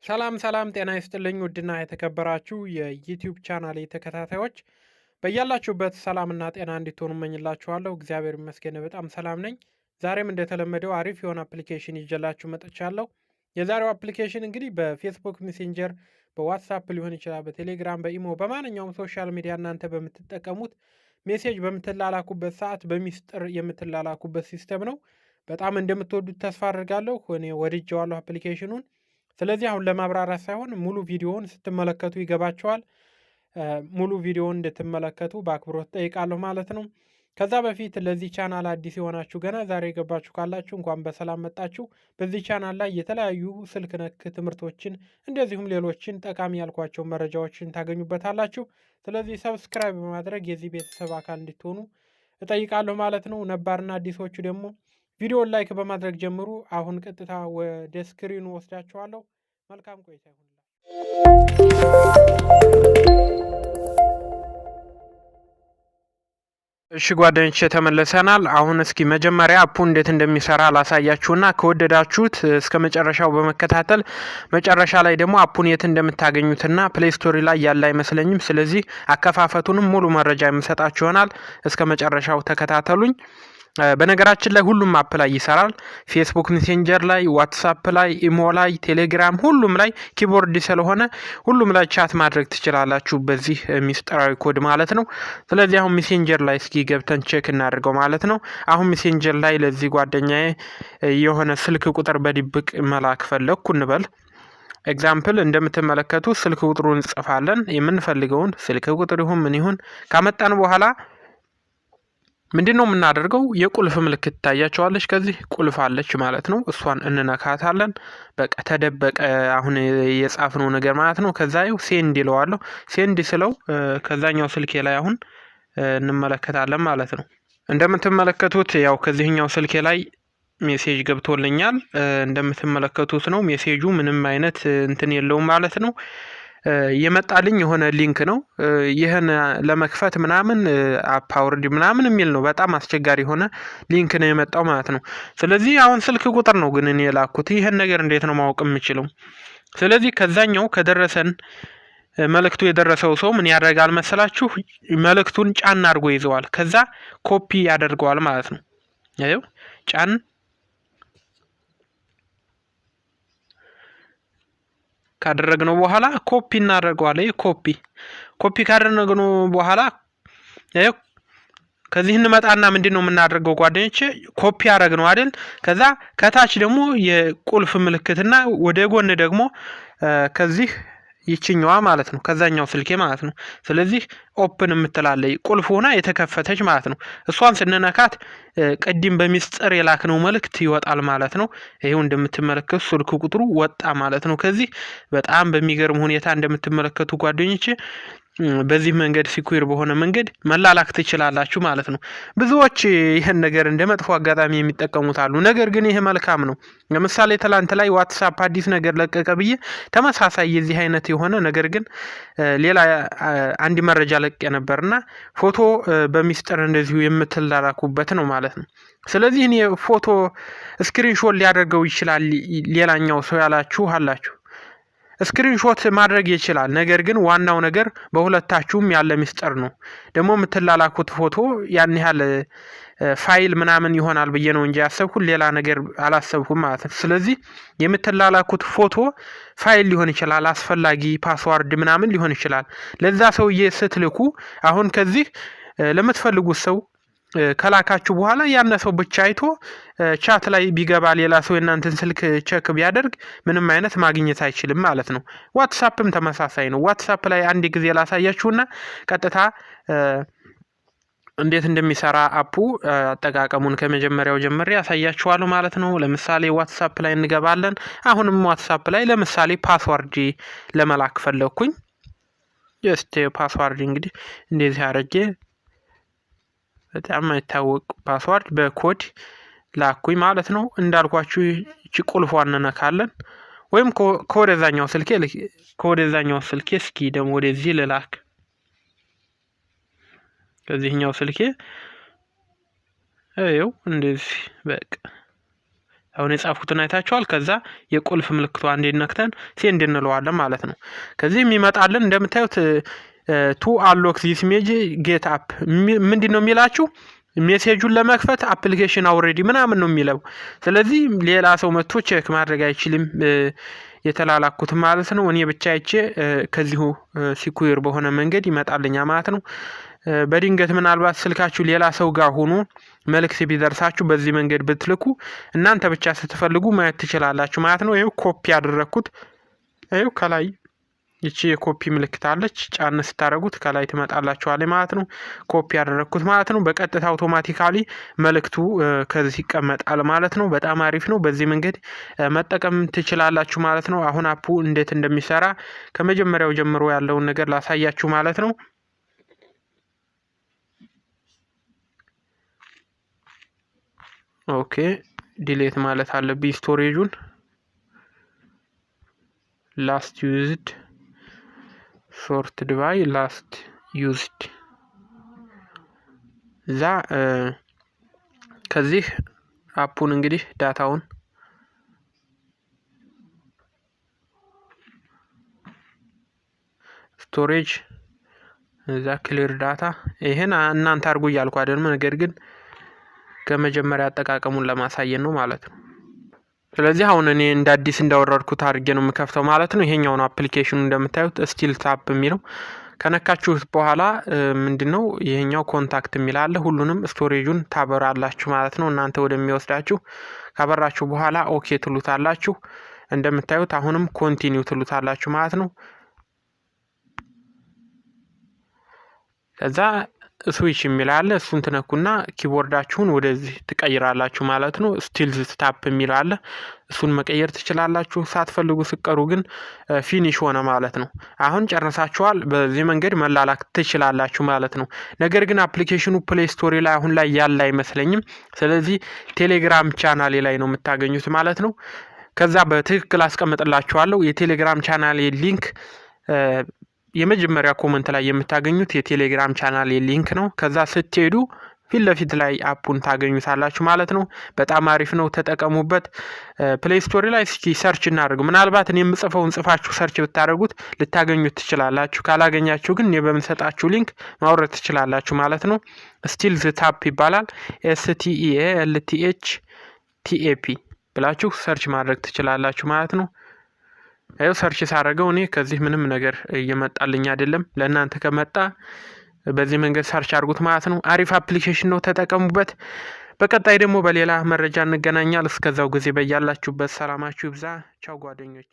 ሰላም ሰላም ጤና ይስጥልኝ ውድና የተከበራችሁ የዩቲዩብ ቻናሌ ተከታታዮች በያላችሁበት ሰላምና ጤና እንድትሆኑ እመኝላችኋለሁ። እግዚአብሔር ይመስገን በጣም ሰላም ነኝ። ዛሬም እንደተለመደው አሪፍ የሆነ አፕሊኬሽን ይዤላችሁ መጥቻለሁ። የዛሬው አፕሊኬሽን እንግዲህ በፌስቡክ ሜሴንጀር፣ በዋትሳፕ ሊሆን ይችላል፣ በቴሌግራም፣ በኢሞ በማንኛውም ሶሻል ሚዲያ እናንተ በምትጠቀሙት ሜሴጅ በምትላላኩበት ሰዓት በሚስጥር የምትላላኩበት ሲስተም ነው። በጣም እንደምትወዱት ተስፋ አድርጋለሁ። እኔ ወድጄዋለሁ አፕሊኬሽኑን። ስለዚህ አሁን ለማብራራት ሳይሆን ሙሉ ቪዲዮውን ስትመለከቱ ይገባቸዋል። ሙሉ ቪዲዮውን እንድትመለከቱ በአክብሮት ጠይቃለሁ ማለት ነው። ከዛ በፊት ለዚህ ቻናል አዲስ የሆናችሁ ገና ዛሬ የገባችሁ ካላችሁ እንኳን በሰላም መጣችሁ። በዚህ ቻናል ላይ የተለያዩ ስልክ ነክ ትምህርቶችን እንደዚሁም ሌሎችን ጠቃሚ ያልኳቸው መረጃዎችን ታገኙበታላችሁ። ስለዚህ ሰብስክራይብ በማድረግ የዚህ ቤተሰብ አካል እንድትሆኑ እጠይቃለሁ ማለት ነው። ነባርና አዲሶቹ ደግሞ ቪዲዮን ላይክ በማድረግ ጀምሩ። አሁን ቀጥታ ወደ ስክሪኑ ወስዳችኋለሁ። መልካም ቆይታ ይሁንላችሁ። እሺ ጓደኞቼ ተመልሰናል። አሁን እስኪ መጀመሪያ አፑ እንዴት እንደሚሰራ ላሳያችሁና ከወደዳችሁት እስከ መጨረሻው በመከታተል መጨረሻ ላይ ደግሞ አፑን የት እንደምታገኙትና ፕሌይ ስቶሪ ላይ ያለ አይመስለኝም። ስለዚህ አከፋፈቱንም ሙሉ መረጃ የምሰጣችሁ ይሆናል። እስከ መጨረሻው ተከታተሉኝ። በነገራችን ላይ ሁሉም አፕ ላይ ይሰራል። ፌስቡክ ሜሴንጀር ላይ፣ ዋትሳፕ ላይ፣ ኢሞ ላይ፣ ቴሌግራም ሁሉም ላይ ኪቦርድ ስለሆነ ሁሉም ላይ ቻት ማድረግ ትችላላችሁ በዚህ ሚስጥራዊ ኮድ ማለት ነው። ስለዚህ አሁን ሜሴንጀር ላይ እስኪ ገብተን ቼክ እናደርገው ማለት ነው። አሁን ሜሴንጀር ላይ ለዚህ ጓደኛዬ የሆነ ስልክ ቁጥር በድብቅ መላክ ፈለግኩ እንበል። ኤግዛምፕል እንደምትመለከቱ ስልክ ቁጥሩን እንጽፋለን። የምንፈልገውን ስልክ ቁጥር ይሁን ምን ይሁን ካመጣን በኋላ ምንድነው የምናደርገው? የቁልፍ ምልክት ታያቸዋለች። ከዚህ ቁልፍ አለች ማለት ነው። እሷን እንነካታለን። በቃ ተደበቀ አሁን የጻፍነው ነገር ማለት ነው። ከዛ ይኸው ሴንድ ይለዋለሁ። ሴንድ ስለው ከዛኛው ስልኬ ላይ አሁን እንመለከታለን ማለት ነው። እንደምትመለከቱት ያው ከዚህኛው ስልኬ ላይ ሜሴጅ ገብቶልኛል። እንደምትመለከቱት ነው። ሜሴጁ ምንም አይነት እንትን የለውም ማለት ነው። የመጣልኝ የሆነ ሊንክ ነው። ይህን ለመክፈት ምናምን አፕ አውርድ ምናምን የሚል ነው። በጣም አስቸጋሪ የሆነ ሊንክ ነው የመጣው ማለት ነው። ስለዚህ አሁን ስልክ ቁጥር ነው ግን እኔ የላኩት። ይህን ነገር እንዴት ነው ማወቅ የምችለው? ስለዚህ ከዛኛው ከደረሰን መልእክቱ የደረሰው ሰው ምን ያደርጋል መሰላችሁ? መልእክቱን ጫን አድርጎ ይዘዋል። ከዛ ኮፒ ያደርገዋል ማለት ነው። ያው ጫን ካደረግነው በኋላ ኮፒ እናደርገዋለን። ኮፒ ካደረግነው በኋላ ከዚህ እንመጣና ምንድነው የምናደርገው ጓደኞቼ? ኮፒ ያደረግነው አይደል? ከዛ ከታች ደግሞ የቁልፍ ምልክትና ወደ ጎን ደግሞ ከዚህ ይችኛዋ ማለት ነው ከዛኛው ስልኬ ማለት ነው። ስለዚህ ኦፕን የምትላለች ቁልፍ ሆና የተከፈተች ማለት ነው። እሷን ስንነካት ቅድም በሚስጥር የላክነው መልእክት ይወጣል ማለት ነው። ይሄው እንደምትመለከቱ ስልክ ቁጥሩ ወጣ ማለት ነው። ከዚህ በጣም በሚገርም ሁኔታ እንደምትመለከቱ ጓደኞቼ በዚህ መንገድ ሲኩር በሆነ መንገድ መላላክ ትችላላችሁ ማለት ነው። ብዙዎች ይሄን ነገር እንደ መጥፎ አጋጣሚ የሚጠቀሙት አሉ። ነገር ግን ይሄ መልካም ነው። ለምሳሌ ትላንት ላይ ዋትስአፕ አዲስ ነገር ለቀቀ ብዬ ተመሳሳይ የዚህ አይነት የሆነ ነገር ግን ሌላ አንድ መረጃ ለቀቀ ነበርና ፎቶ በሚስጥር እንደዚሁ የምትላላኩበት ነው ማለት ነው። ስለዚህ እኔ ፎቶ ስክሪንሾት ሊያደርገው ይችላል ሌላኛው ሰው ያላችሁ አላችሁ። ስክሪንሾት ማድረግ ይችላል። ነገር ግን ዋናው ነገር በሁለታችሁም ያለ ሚስጥር ነው። ደግሞ የምትላላኩት ፎቶ ያን ያህል ፋይል ምናምን ይሆናል ብዬ ነው እንጂ ያሰብኩት ሌላ ነገር አላሰብኩም ማለት ነው። ስለዚህ የምትላላኩት ፎቶ ፋይል ሊሆን ይችላል፣ አስፈላጊ ፓስዋርድ ምናምን ሊሆን ይችላል። ለዛ ሰውዬ ስትልኩ አሁን ከዚህ ለምትፈልጉት ሰው ከላካችሁ በኋላ ያነ ሰው ብቻ አይቶ ቻት ላይ ቢገባ ሌላ ሰው የናንተን ስልክ ቼክ ቢያደርግ ምንም አይነት ማግኘት አይችልም ማለት ነው። ዋትስአፕም ተመሳሳይ ነው። ዋትስአፕ ላይ አንድ ጊዜ ላሳያችሁና ቀጥታ እንዴት እንደሚሰራ አፑ አጠቃቀሙን ከመጀመሪያው ጀምሬ ያሳያችኋለሁ ማለት ነው። ለምሳሌ ዋትስአፕ ላይ እንገባለን። አሁንም ዋትስአፕ ላይ ለምሳሌ ፓስዋርድ ለመላክ ፈለኩኝ። ጀስት ፓስዋርድ እንግዲህ እንደዚህ አድርጌ በጣም የማይታወቅ ፓስዋርድ በኮድ ላኩኝ ማለት ነው። እንዳልኳችሁ እቺ ቁልፏን እንነካለን። ወይም ከወደዛኛው ስልኬ እስኪ ደግሞ ወደዚህ ልላክ። ከዚህኛው ስልኬ እንደዚህ በቃ አሁን የጻፉትን አይታችኋል። ከዛ የቁልፍ ምልክቱ አንዴ ነክተን ሴንድ እንለዋለን ማለት ነው። ከዚህ የሚመጣልን እንደምታዩት ቱ አንሎክ ዚስ ሜጅ ጌት አፕ ምንድነው የሚላችሁ? ሜሴጁን ለመክፈት አፕሊኬሽን አውሬዲ ምናምን ነው የሚለው። ስለዚህ ሌላ ሰው መጥቶ ቼክ ማድረግ አይችልም የተላላኩት ማለት ነው። እኔ ብቻ አይቼ ከዚሁ ሲኩር በሆነ መንገድ ይመጣልኛ ማለት ነው። በድንገት ምናልባት ስልካችሁ ሌላ ሰው ጋር ሆኖ መልእክት ቢደርሳችሁ በዚህ መንገድ ብትልኩ እናንተ ብቻ ስትፈልጉ ማየት ትችላላችሁ ማለት ነው። ይሄው ኮፒ ያደረኩት ይሄው ከላይ ይቺ የኮፒ ምልክት አለች። ጫን ስታደርጉት ከላይ ትመጣላችኋለች ማለት ነው። ኮፒ ያደረኩት ማለት ነው። በቀጥታ አውቶማቲካሊ መልእክቱ ከዚህ ይቀመጣል ማለት ነው። በጣም አሪፍ ነው። በዚህ መንገድ መጠቀም ትችላላችሁ ማለት ነው። አሁን አፑ እንዴት እንደሚሰራ ከመጀመሪያው ጀምሮ ያለውን ነገር ላሳያችሁ ማለት ነው። ኦኬ ዲሌት ማለት አለብኝ ስቶሬጁን ላስት ዩዝድ ሶርትድ ባይ ላስት ዩዝድ እዛ ከዚህ አፑን እንግዲህ ዳታውን ስቶሬጅ እዛ ክሊር ዳታ ይሄን እናንተ አድርጉ እያልኩ አይደለም፣ ነገር ግን ከመጀመሪያ አጠቃቀሙን ለማሳየት ነው ማለት ነው። ስለዚህ አሁን እኔ እንደ አዲስ እንዳወረድኩት አድርጌ ነው የምከፍተው ማለት ነው። ይሄኛው ነው አፕሊኬሽኑ እንደምታዩት ስቲል ታፕ የሚለው ከነካችሁት በኋላ ምንድነው ይሄኛው ኮንታክት የሚል አለ። ሁሉንም ስቶሬጁን ታበራላችሁ ማለት ነው። እናንተ ወደሚወስዳችሁ ካበራችሁ በኋላ ኦኬ ትሉታላችሁ። እንደምታዩት አሁንም ኮንቲኒው ትሉታላችሁ ማለት ነው። ከዛ ስዊች የሚል አለ። እሱን ትነኩና ኪቦርዳችሁን ወደዚህ ትቀይራላችሁ ማለት ነው። ስቲል ታፕ የሚል አለ። እሱን መቀየር ትችላላችሁ። ሳትፈልጉ ስቀሩ ግን ፊኒሽ ሆነ ማለት ነው። አሁን ጨርሳችኋል። በዚህ መንገድ መላላክ ትችላላችሁ ማለት ነው። ነገር ግን አፕሊኬሽኑ ፕሌይ ስቶሪ ላይ አሁን ላይ ያለ አይመስለኝም። ስለዚህ ቴሌግራም ቻናሌ ላይ ነው የምታገኙት ማለት ነው። ከዛ በትክክል አስቀምጥላችኋለሁ። የቴሌግራም ቻናሌ ሊንክ የመጀመሪያ ኮመንት ላይ የምታገኙት የቴሌግራም ቻናል ሊንክ ነው። ከዛ ስትሄዱ ፊት ለፊት ላይ አፑን ታገኙታላችሁ ማለት ነው። በጣም አሪፍ ነው፣ ተጠቀሙበት። ፕሌይ ስቶሪ ላይ እስኪ ሰርች እናድርግ። ምናልባት እኔ የምጽፈውን ጽፋችሁ ሰርች ብታደርጉት ልታገኙት ትችላላችሁ። ካላገኛችሁ ግን እኔ በምሰጣችሁ ሊንክ ማውረድ ትችላላችሁ ማለት ነው። ስቲል ታፕ ይባላል። STELTHTAP ብላችሁ ሰርች ማድረግ ትችላላችሁ ማለት ነው። ይኸው ሰርች ሳደርገው እኔ ከዚህ ምንም ነገር እየመጣልኝ አይደለም። ለእናንተ ከመጣ በዚህ መንገድ ሰርች አድርጉት ማለት ነው። አሪፍ አፕሊኬሽን ነው፣ ተጠቀሙበት። በቀጣይ ደግሞ በሌላ መረጃ እንገናኛል። እስከዛው ጊዜ በያላችሁበት ሰላማችሁ ይብዛ። ቻው ጓደኞች።